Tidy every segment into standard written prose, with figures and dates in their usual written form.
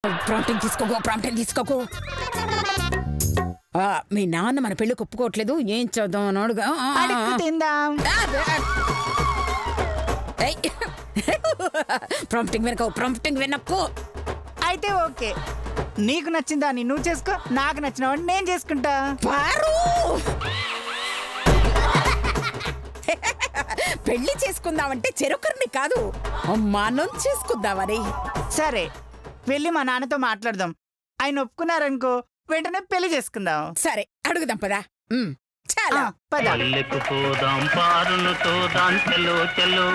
Prompting తీసుకోకు. మీ నాన్న మన పెళ్ళికి ఒప్పుకోవట్లేదు, ఏం చేద్దాం అని అడుగు. ప్రాంప్టింగ్ వినకు. అయితే ఓకే, నీకు నచ్చిందాన్ని నువ్వు చేసుకో, నాకు నచ్చినవాడిని నేను చేసుకుంటా. పెళ్లి చేసుకుందామంటే చెరుకర్ని కాదు, మనం చేసుకుందామని. సరే, వెళ్ళి మా నాన్నతో మాట్లాడదాం. ఆయన ఒప్పుకున్నారనుకో, వెంటనే పెళ్లి చేసుకుందాం. సరే, అడుగుదాం పదా. చాలా పల్లెకు పోదాం పారులతో దాంచెలో చెలో,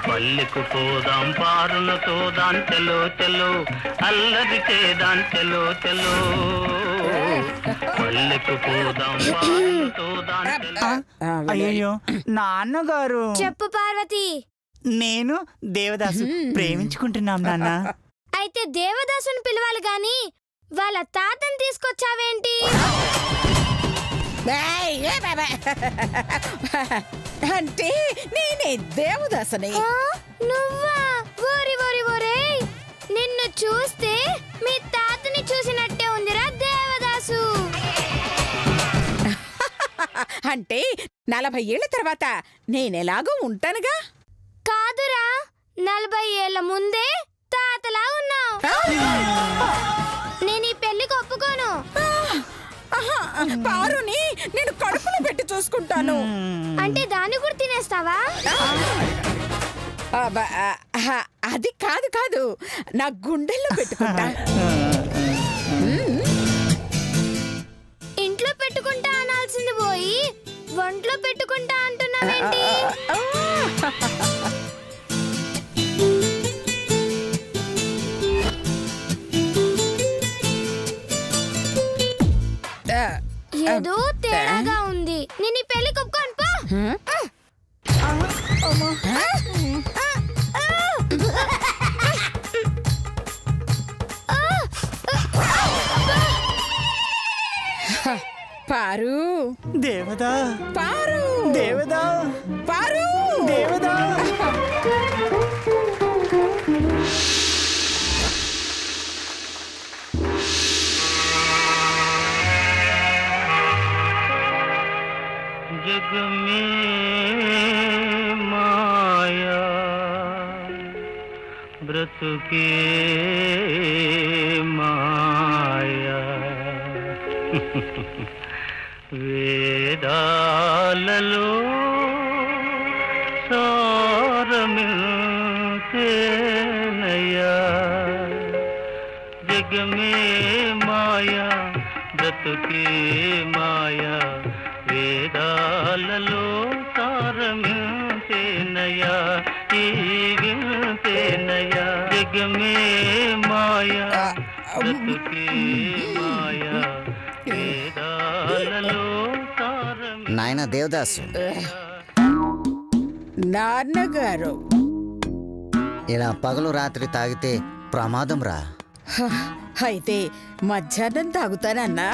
పల్లెకు పోదాం పారులతో దాంచెలో చెలో, అల్లరి చేదాం చెలో చెలో, పల్లెకు పోదాం పారులతో దాంచెలో. అయ్యో నాన్నగారు. చెప్పు పార్వతి. నేను దేవదాసు ప్రేమించుకుంటున్నాం నాన్న. అయితే దేవదాసుని పిలవాలి గాని వాళ్ళ తాతని తీసుకొచ్చావేంటి? అంటే నేనే దేవదాసుని. నువ్వా? ఓరి ఓరి ఓరే, నిన్ను చూస్తే మీ తాతని చూసినట్టే ఉందిరా దేవదాసు. అంటే 40 ఏళ్ల తర్వాత నేనెలాగో ఉంటానుగా. కాదురా, 40 ఏళ్ల ముందే తాతలా ఉన్నావు. నేను ఈ పెళ్లికి ఒప్పుకోను. పారుని నేను కడుపులో పెట్టి చూసుకుంటాను. అంటే దాన్ని కూడా తినేస్తావా? అది కాదు, నా గుండెల్లో పెట్టుకుంటా. ఇంట్లో పెట్టుకుంటా అనాల్సింది పోయి ఒంట్లో పెట్టుకుంటా అంటున్నావేంటి? ఏదో తేడాగా ఉంది. నేను ఈ పెళ్లి కొప్పుకోను పో. పారు దేవదా, పారు దేవదా, పారు దేవదా. जग में माया व्रत के माया, वेदाలలో सारमिलते नया, जग में माया व्रत के माया, వేదాలలో సారమితే నయా ఈవితే నయా, జగమే మాయా బ్రతుకే మాయా, వేదాలలో సారమి. నాయన దేవదాసు, నాన్నగారు ఇలా పగలు రాత్రి తాగితే ప్రమాదం రా. అయితే మధ్యాహ్నం తాగుతానన్నా.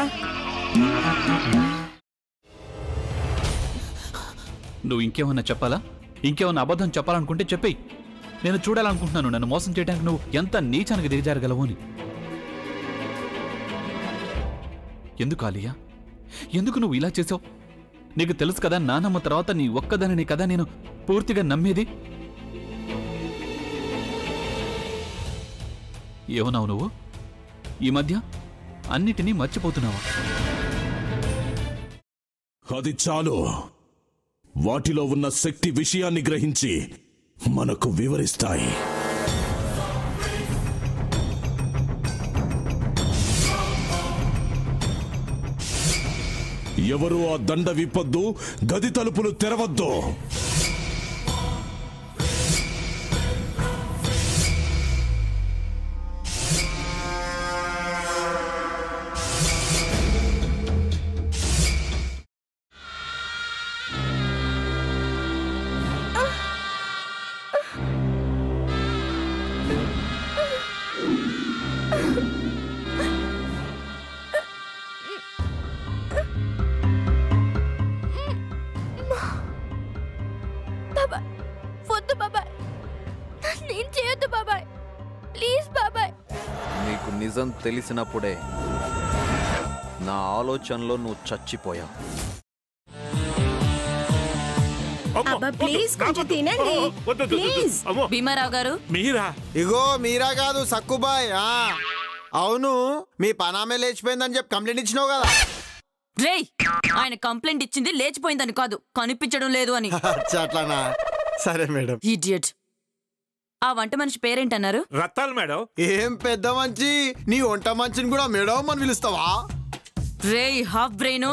నువ్వు ఇంకేమన్నా చెప్పాలా? ఇంకేమన్నా అబద్ధం చెప్పాలనుకుంటే చెప్పేయి. నేను చూడాలనుకుంటున్నాను నన్ను మోసం చేయడానికి నువ్వు ఎంత నీచానికి దిగజారగలవు అని. ఎందుకు ఆలియా, ఎందుకు నువ్వు ఇలా చేసావు? నీకు తెలుసు కదా, నానమ్మ తర్వాత నీ ఒక్కదానిని కదా నేను పూర్తిగా నమ్మేది. ఏమన్నావు నువ్వు? ఈ మధ్య అన్నిటినీ మర్చిపోతున్నావా? అది చాలు. వాటిలో ఉన్న శక్తి విషయాన్ని గ్రహించి మనకు వివరిస్తాయి. ఎవరు ఆ దండ విప్పొద్దు, గది తలుపులు తెరవద్దు. నాకు నిజం తెలిసినప్పుడే నా ఆలోచనలో నువ్వు చచ్చిపోయావు. ప్లీజ్ కొంచెం తినండి ప్లీజ్. భీమారావు గారు మీరా? ఇగో మీరా కాదు సక్కుబాయ్. అవును మీ పనామే లేచిపోయిందని చెప్పి కంప్లైంట్ ఇచ్చినావు కదా. రేయ్, ఆయన కంప్లైంట్ ఇచ్చింది లేచిపోయిందని కాదు, కనిపించడం లేదు అని. అట్లానా? సరే మేడం. ఇడియట్. ఆ వంట మనిషి పేరేంటన్నారు? రత్తాలు మేడం. ఏం పెద్ద మంచి, నీ వంట మంచిని కూడా మేడం అని పిలుస్తావా? రేయ్ హాఫ్ బ్రెయిన్,